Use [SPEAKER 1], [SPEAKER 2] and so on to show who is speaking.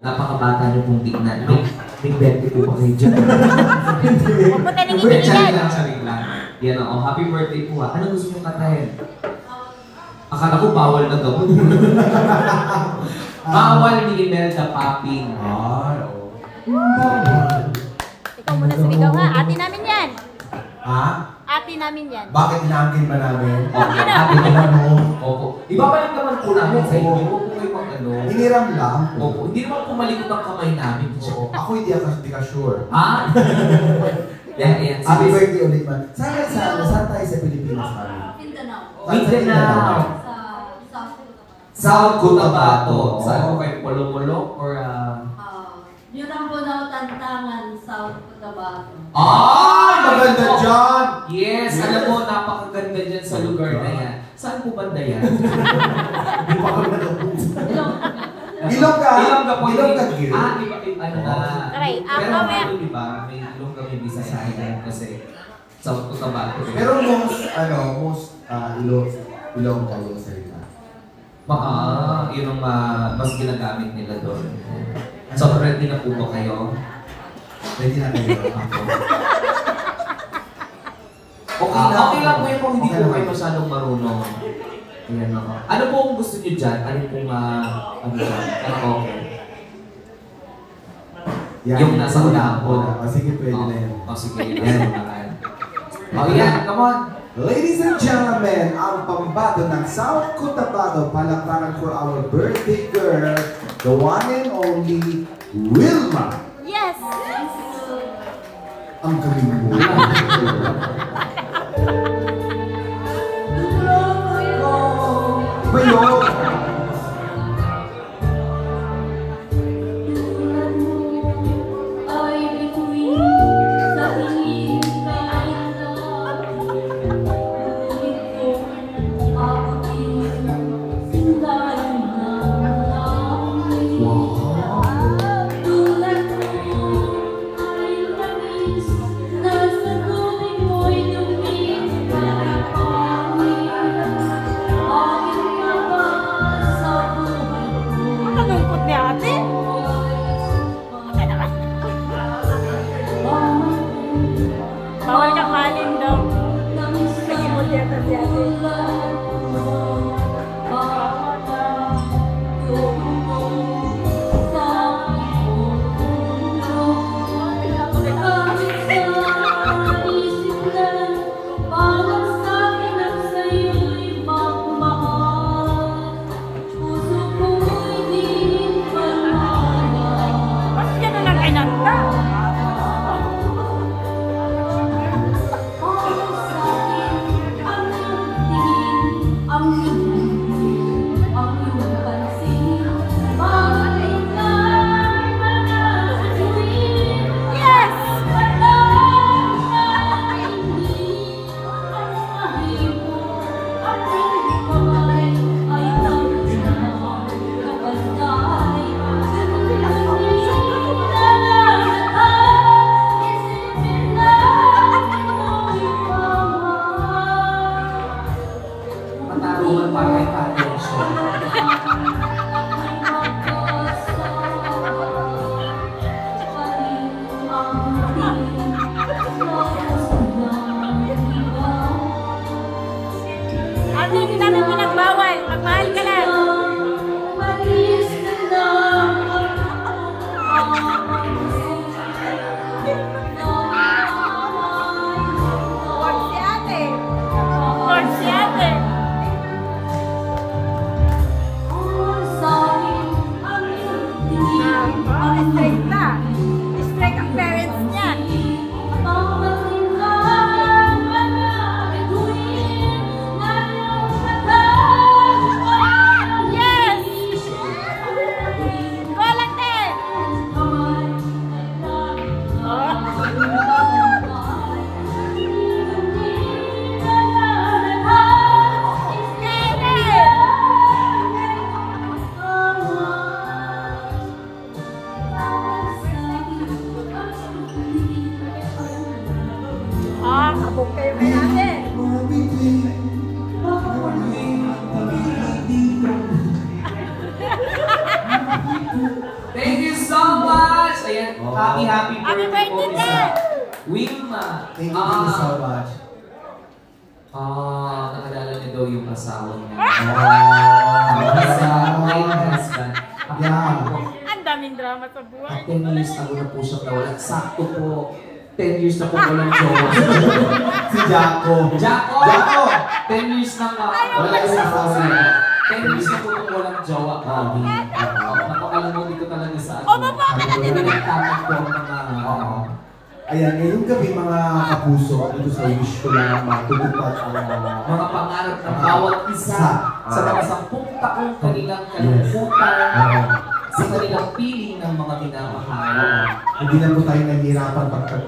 [SPEAKER 1] Napakabata niyo pong tignan. May 20 po pa kayo dyan.
[SPEAKER 2] Huwag mo talingi-tingin yan.
[SPEAKER 1] Charing lang. Yan o. Happy birthday po ha. Ano gusto mong katahin? Akala ko bawal na daw. Bawal ni Imelda Popping.
[SPEAKER 2] Ikaw muna sumigaw ha. Ate namin yan.
[SPEAKER 3] Ha?
[SPEAKER 2] Ate namin yan.
[SPEAKER 3] Bakit inaangkin ba namin?
[SPEAKER 1] Ate naman mo. Opo. Ibabalik naman po namin sa inyo. Huwag po kayo mag-ano.
[SPEAKER 3] Hiniram lang.
[SPEAKER 1] Opo. Hindi naman pumalikot ang kamay namin.
[SPEAKER 3] Oo. Ako hindi ka sure.
[SPEAKER 1] Ah? Yan.
[SPEAKER 3] Happy birthday ulit man. Saan tayo sa Pilipinas kami?
[SPEAKER 1] Mindanao. South Cotabato. Saan po kayo? Polo-polo? Or
[SPEAKER 4] Yun ang puno Tantangan, South Cotabato.
[SPEAKER 3] Maganda dyan!
[SPEAKER 1] Yes! Alam mo, napakaganda dyan sa lugar na yan. Saan po banda yan?
[SPEAKER 3] Hindi pa kami nakapunta. Ilong ka?
[SPEAKER 1] Ilong ka po.
[SPEAKER 3] Ilong ka, Gil?
[SPEAKER 1] Di ba? Ano na?
[SPEAKER 2] Aray,
[SPEAKER 1] Pero
[SPEAKER 2] ako
[SPEAKER 1] ano, di ba? May ilong kami bisa sa akin kasi South Cotabato.
[SPEAKER 3] Pero most ilong kayo sa salita.
[SPEAKER 1] Yun ang mas ginagamit nila doon. So, ready na po ba kayo?
[SPEAKER 3] Ready na kayo.
[SPEAKER 1] Okay lang po yun kung hindi po kayo masyadong marunong. Ayan ako. Ano po kung gusto nyo dyan? Ano pong ano dyan? Okay. Yung nasa unahan po.
[SPEAKER 3] Sige, pwede na yan.
[SPEAKER 1] Sige, nasa unahan. Yan, come on.
[SPEAKER 3] Ladies and gentlemen, ang pambato ng South Cotabato, palakpakan for our birthday girl, the one and only Wilma.
[SPEAKER 2] Yes!
[SPEAKER 3] Ang galing mo. Bayo!
[SPEAKER 2] Nakalungkot ni ate. Bawal kang malin daw. Nagimot yata si ate. Ate, hindi namin pinagbawal. Magmahal ka lang. Huwag si ate. Huwag si ate. Straight na. Straight ang parents niya.
[SPEAKER 1] so much! Ayan,
[SPEAKER 3] Oh.
[SPEAKER 1] happy
[SPEAKER 2] Happy
[SPEAKER 1] birthday po,
[SPEAKER 2] birthday,
[SPEAKER 1] Miss
[SPEAKER 2] Ted!
[SPEAKER 1] Wilma.
[SPEAKER 3] Thank you so much.
[SPEAKER 1] Nakalala niya daw yung asawa niya.
[SPEAKER 3] Asawa.
[SPEAKER 1] My husband.
[SPEAKER 3] Yeah.
[SPEAKER 2] Ang daming drama sa buhay.
[SPEAKER 1] 10 years ago na po siyang nawala. Sakto po. 10 years na po walang jowa.
[SPEAKER 3] Si Jaco.
[SPEAKER 1] Jaco!
[SPEAKER 3] Jaco!
[SPEAKER 1] 10 years na nga. Wala sa asawa niya. 10 years na po nung walang jowa. Napakalamuti ko talaga sa
[SPEAKER 2] O, baba ka na din!
[SPEAKER 1] Pinagtatak ko ang mga...
[SPEAKER 3] Ayan, ngayong gabi mga kapuso, ito sa wish ko lang matutupad ang
[SPEAKER 1] mga pangarap ng bawat isa sa mga 10 taong kanilang kalungkutan, sa kanilang piling ng mga minamahal.
[SPEAKER 3] Hindi na po tayo nahihirapan pag